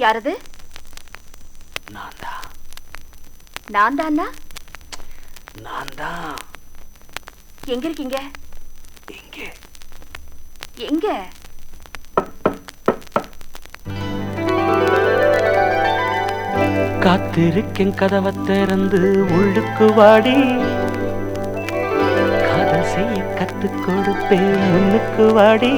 யாரது? நான் தானா? நான் தான். எங்க இருக்கீங்க? எங்கே? எங்க? காத்திருக்கேன் கதவை திறந்து உள்ளுக்கு வாடி, காதல் செய்ய கத்துக் கொடுப்பேன் முன்னுக்கு வாடி.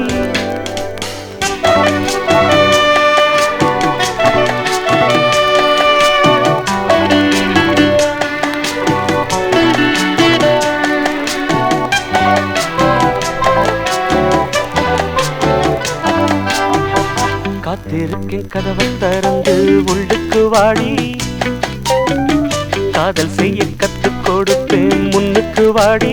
காத்திருக்கேன் கதவை திறந்து உள்ளுக்கு வாடி, காதல் செய்ய கத்துக் கொடுப்பேன் முன்னுக்கு வாடி.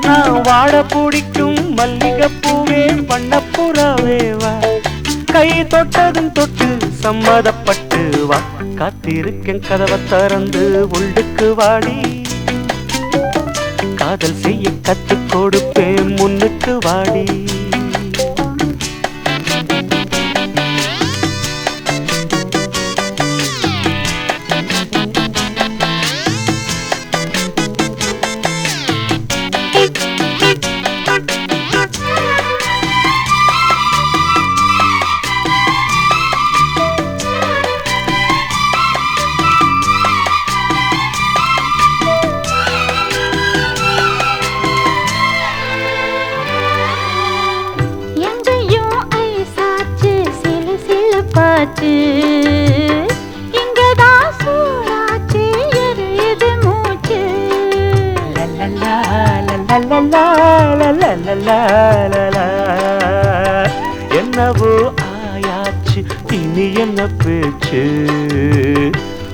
நான் வாட பிடிக்கும் மல்லிகை பூவே வண்ணப்புறாவே வா, கை தொட்டதும் தொட்டு சம்மதப்பட்டு வா. காத்திருக்கேன் கதவை திறந்து உள்ளுக்கு வாடி, காதல் செய்ய கத்துக் கொடுப்பேன் முன்னுக்கு வாடி. இங்கதான் சூடாச்சு எரியுது மூச்சு. என்னவோ ஆயாச்சு இனி என்ன பேச்சு,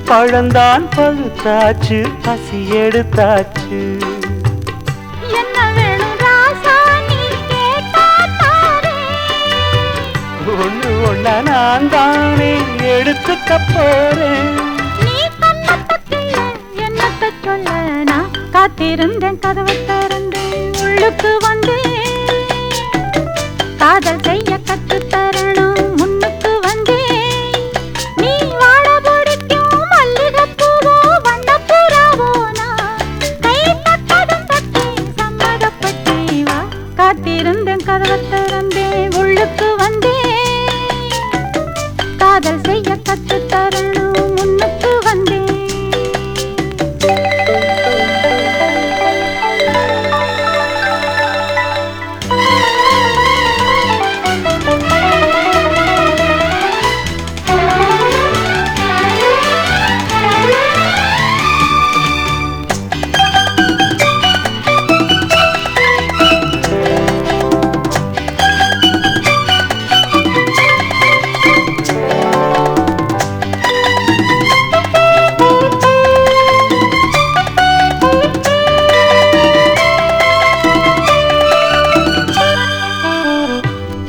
பழந்தான் பழுத்தாச்சு பசி எடுத்தாச்சு. என்ன வேணும் ராசா நீ கேட்டா ஒண்ணு ஒண்ணா நான் தானே எடுத்துக்க போறேன். நீ கண்ணப்பட்டில்ல என்னத்த சொல்ல, நான் காத்திருந்தேன் கதவை திறந்து உள்ளுக்கு வந்து, காதல் செய்ய கத்து தரணும் முன்னுக்கு வந்து. நீ வாழ பிடிக்கும் மல்லிகை பூவோ வண்ணப்புறாவோ, நான் கை தட்டதும் தட்டி சம்மதப்பட்டி வா. காத்திருந்தேன் கதவை திறந்து உள்ளுக்கு வந்து, காதல் செய்ய கத்து தரணும் முன்னுக்கு வந்தே.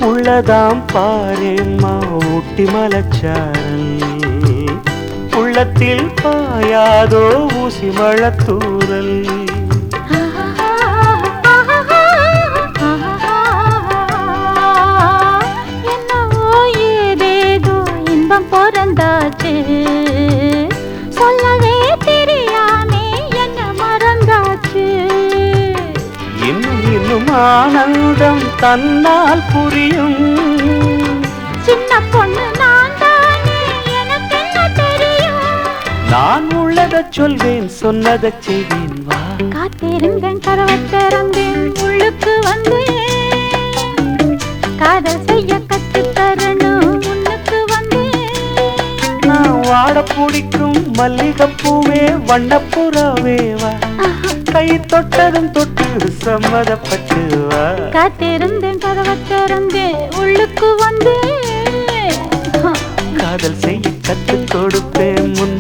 உள்ளதாம் பாரேம்மா ஊட்டி மலச்சாரல், உள்ளத்தில் பாயாதோ ஊசி மழத்தூரல். என்னவோ ஏதேதோ இன்பம் பிறந்தாச்சு, சொல்லவே தெரியாமே என்ன மறந்தாச்சு. இன்னும் இன்னும் ஆனந்தம் தன்னால் புரியும். சின்ன பொண்ணு நான் தானே, எனக்கு என்ன தெரியும். நான் உள்ளதை சொல்வேன் சொன்னதை செய்வேன் வா. காத்திருந்தேன் கதவை திறந்தேன் உள்ளுக்கு வந்து, காதல் செய்ய கத்து தரணும் முன்னுக்கு வந்து. நான் வாட பிடிக்கும் மல்லிகை பூவே வண்ணப்புறாவே வா, கை தொட்டதும் தொட்டு சம்மதப்பட்டு வா. காத்திருந்தேன் கதவை திறந்தேன் உள்ளுக்கு வந்து, காதல் செய்ய கத்துக் கொடுப்பேன் முன்